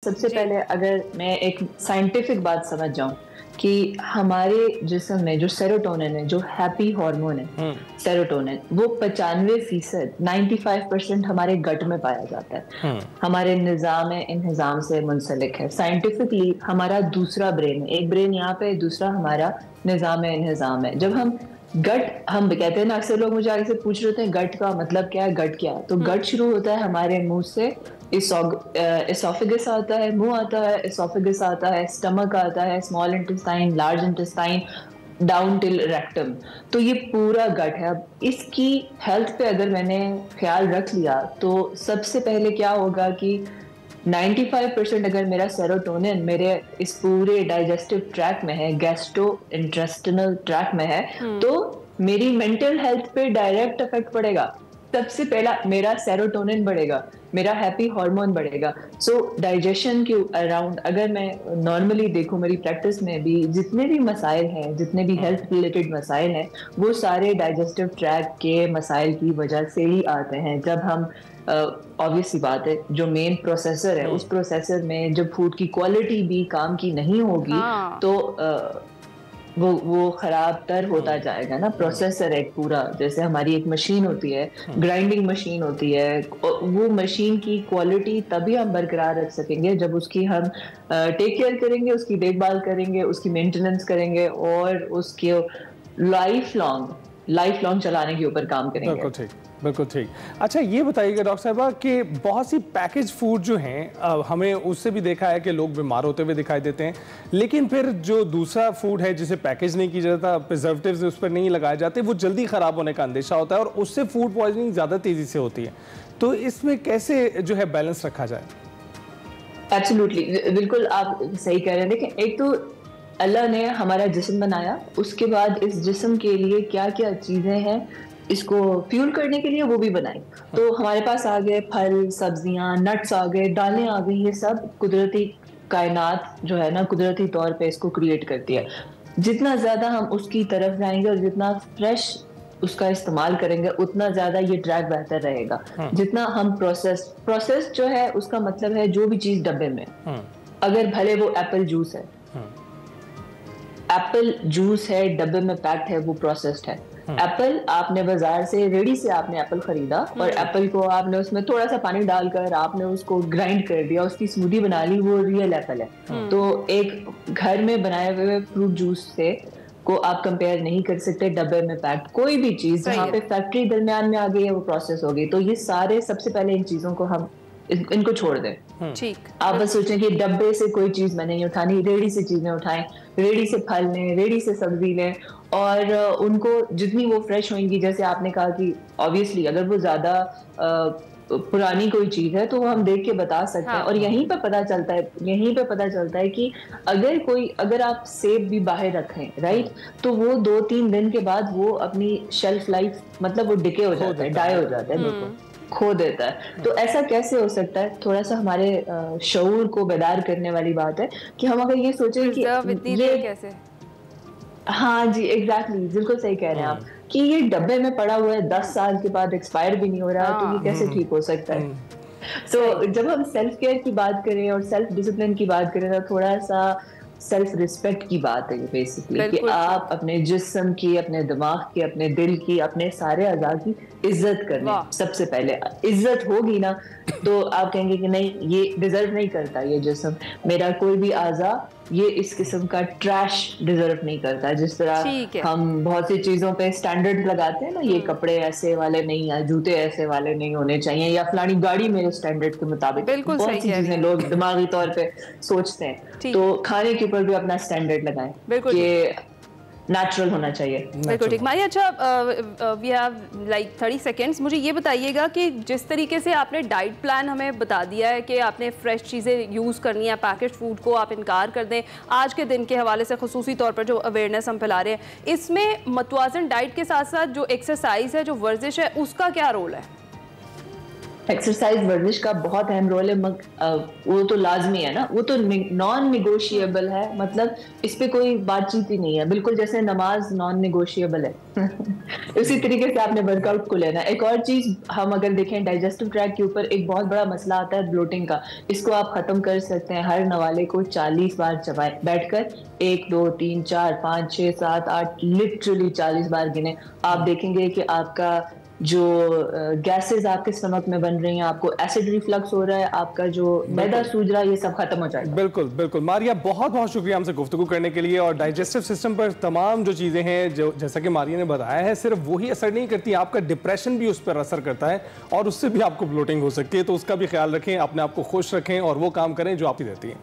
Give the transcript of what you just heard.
सबसे पहले अगर मैं एक साइंटिफिक बात समझ जाऊं कि हमारे जिस्म में जो सेरोटोनिन है, जो हैप्पी हार्मोन है सेरोटोनिन, वो 95% 95% हमारे गट में पाया जाता है। हमारे निज़ाम इंहिज़ाम से मुंसलिक है। साइंटिफिकली हमारा दूसरा ब्रेन है, एक ब्रेन यहाँ पे, दूसरा हमारा निज़ाम इंहिज़ाम है। जब हम कहते हैं ना, अक्सर लोग मुझे आगे से पूछ रहे होते हैं गट का मतलब क्या है, गट क्या है? तो गट शुरू होता है हमारे मुंह से, इसोफेगस आता है, मुंह आता है, इसोफेगस आता है, स्टमक आता है, small intestine, large intestine, down till rectum. तो ये पूरा गट है। अब इसकी हेल्थ पे अगर मैंने ख्याल रख लिया तो सबसे पहले क्या होगा कि 95% अगर मेरा सेरोटोनिन मेरे इस पूरे डाइजेस्टिव ट्रैक में है, गैस्ट्रो इंटेस्टिनल ट्रैक में है, तो मेरी मेंटल हेल्थ पे डायरेक्ट इफेक्ट पड़ेगा। सबसे पहला मेरा सेरोटोनिन बढ़ेगा, मेरा हैप्पी हार्मोन बढ़ेगा। सो डाइजेशन के अराउंड अगर मैं नॉर्मली देखूं, मेरी प्रैक्टिस में भी जितने भी मसाइल हैं, जितने भी हेल्थ रिलेटेड मसाइल हैं, वो सारे डाइजेस्टिव ट्रैक के मसाइल की वजह से ही आते हैं। जब हम ऑब्वियस सी बात है, जो मेन प्रोसेसर है, उस प्रोसेसर में जब फूड की क्वालिटी भी काम की नहीं होगी तो वो खराब तर होता जाएगा ना। प्रोसेसर एक पूरा, जैसे हमारी एक मशीन होती है, ग्राइंडिंग मशीन होती है, वो मशीन की क्वालिटी तभी हम बरकरार रख सकेंगे जब उसकी हम टेक केयर करेंगे, उसकी देखभाल करेंगे, उसकी मेंटेनेंस करेंगे और उसके लाइफ लॉन्ग चलाने के ऊपर काम करेंगे। बिल्कुल ठीक, बिल्कुल ठीक। अच्छा ये बताइएगा डॉक्टर साहिबा कि बहुत सी पैकेज फूड जो हैं, हमें उससे भी देखा है कि लोग बीमार होते हुए दिखाई देते हैं, लेकिन फिर जो दूसरा फूड है जिसे पैकेज नहीं की जाता, प्रिजर्वेटिव्स उस पर नहीं लगाए जाते, वो जल्दी ख़राब होने का अंदेशा होता है और उससे फूड पॉइजनिंग ज़्यादा तेज़ी से होती है। तो इसमें कैसे जो है बैलेंस रखा जाए? एब्सोल्युटली, बिल्कुल आप सही कह रहे हैं। देखिए, एक तो अल्लाह ने हमारा जिस्म बनाया, उसके बाद इस जिस्म के लिए क्या क्या चीज़ें हैं इसको फ्यूल करने के लिए वो भी बनाई। तो हमारे पास आ गए फल, सब्जियां, नट्स आ गए, दालें आ गई, ये सब कुदरती कायनात जो है ना, कुदरती तौर पे इसको क्रिएट करती है। जितना ज़्यादा हम उसकी तरफ जाएंगे और जितना फ्रेश उसका इस्तेमाल करेंगे, उतना ज़्यादा ये ट्रैक बेहतर रहेगा। जितना हम प्रोसेस जो है, उसका मतलब है जो भी चीज़ डब्बे में, अगर भले वो एप्पल जूस है, एप्पल जूस है, डब्बे में पैक्ड है, वो प्रोसेस्ड है। एप्पल आपने बाजार से, रेडी से आपने एप्पल खरीदा और एप्पल को आपने उसमें थोड़ा सा पानी डालकर आपने उसको ग्राइंड कर दिया, उसकी स्मूदी बना ली, वो रियल एप्पल है। तो एक घर में बनाए हुए फ्रूट जूस से को आप कंपेयर नहीं कर सकते डब्बे में पैक्ड कोई भी चीज, जहाँ पे फैक्ट्री दरमियान में आ गई है, वो प्रोसेस हो गई। तो ये सारे, सबसे पहले इन चीजों को हम इनको छोड़ दें। ठीक, आप बस सोचें कि डब्बे से कोई चीज मैंने नहीं उठानी, रेडी से चीजें उठाएं, रेडी से फल लें, रेडी से सब्जी लें, और उनको जितनी वो फ्रेश होंगी, जैसे आपने कहा कि ऑब्वियसली अगर वो ज्यादा पुरानी कोई चीज है तो वो हम देख के बता सकते हैं। और यहीं पे पता चलता है कि अगर आप सेब भी बाहर रखें, राइट, तो वो 2-3 दिन के बाद वो अपनी शेल्फ लाइफ, मतलब वो डिके हो जाता है, डाई हो जाता है, खो देता है। तो ऐसा कैसे हो सकता है? थोड़ा सा हमारे शऊर को बेदार करने वाली बात है कि हम अगर ये सोचें कि ये कैसे, हाँ जी, एग्जैक्टली, बिल्कुल सही कह रहे हैं आप कि ये डब्बे में पड़ा हुआ है, 10 साल के बाद एक्सपायर भी नहीं हो रहा, तो ये कैसे ठीक हो सकता है? तो जब हम सेल्फ केयर की बात करें और सेल्फ डिसिप्लिन की बात करें, तो थोड़ा सा सेल्फ रिस्पेक्ट की बात है बेसिकली, कि आप अपने जिस्म की, अपने दिमाग की, अपने दिल की, अपने सारे अज़ा की इज्जत करनी। सबसे पहले इज्जत होगी ना तो आप कहेंगे कि नहीं, ये डिजर्व नहीं करता, ये जिस्म, मेरा कोई भी अज़ा ये इस किस्म का ट्रैश डिजर्व नहीं करता। जिस तरह हम बहुत सी चीजों पे स्टैंडर्ड लगाते हैं ना, ये कपड़े ऐसे वाले नहीं है, जूते ऐसे वाले नहीं होने चाहिए, या फलानी गाड़ी मेरे स्टैंडर्ड के मुताबिक, बहुत सी चीजें लोग दिमागी तौर पे सोचते हैं। तो खाने के ऊपर भी अपना स्टैंडर्ड लगाएं कि नेचुरल होना चाहिए। बिल्कुल ठीक। मारिया, अच्छा, वी हैव लाइक 30 सेकेंड्स। मुझे ये बताइएगा कि जिस तरीके से आपने डाइट प्लान हमें बता दिया है कि आपने फ्रेश चीज़ें यूज़ करनी है, पैकेज फूड को आप इनकार कर दें, आज के दिन के हवाले से खुसूसी तौर पर जो अवेयरनेस हम फैला रहे हैं, इसमें मतवाज़न डाइट के साथ साथ जो एक्सरसाइज है, जो वर्जिश है, उसका क्या रोल है? एक्सरसाइज वर्जिश का बहुत अहम रोल है, वो तो लाजमी है ना, वो तो नॉन निगोशिएबल है, मतलब इस पे कोई बातचीत ही नहीं है, बिल्कुल जैसे नमाज नॉन निगोशिएबल है उसी तरीके से आपने वर्कआउट को लेना। एक और चीज हम अगर देखें, डाइजेस्टिव ट्रैक के ऊपर एक बहुत बड़ा मसला आता है ब्लोटिंग का। इसको आप खत्म कर सकते हैं, हर नवाले को 40 बार चबाएं बैठकर, 1 2 3 4 5 6 7 8 लिटरली 40 बार गिने। आप देखेंगे कि आपका जो गैसेस आपके स्टमक में बन रही हैं, आपको एसिड रिफ्लक्स हो रहा है, आपका जो मैदा सूज रहा है, ये सब खत्म हो जाएगा। बिल्कुल बिल्कुल। मारिया बहुत बहुत शुक्रिया हमसे गुफ्तगू करने के लिए। और डाइजेस्टिव सिस्टम पर तमाम जो चीज़ें हैं, जो जैसा कि मारिया ने बताया है, सिर्फ वही असर नहीं करती, आपका डिप्रेशन भी उस पर असर करता है और उससे भी आपको ब्लोटिंग हो सकती है। तो उसका भी ख्याल रखें, अपने आप को खुश रखें और वो काम करें जो आपकी रहती है।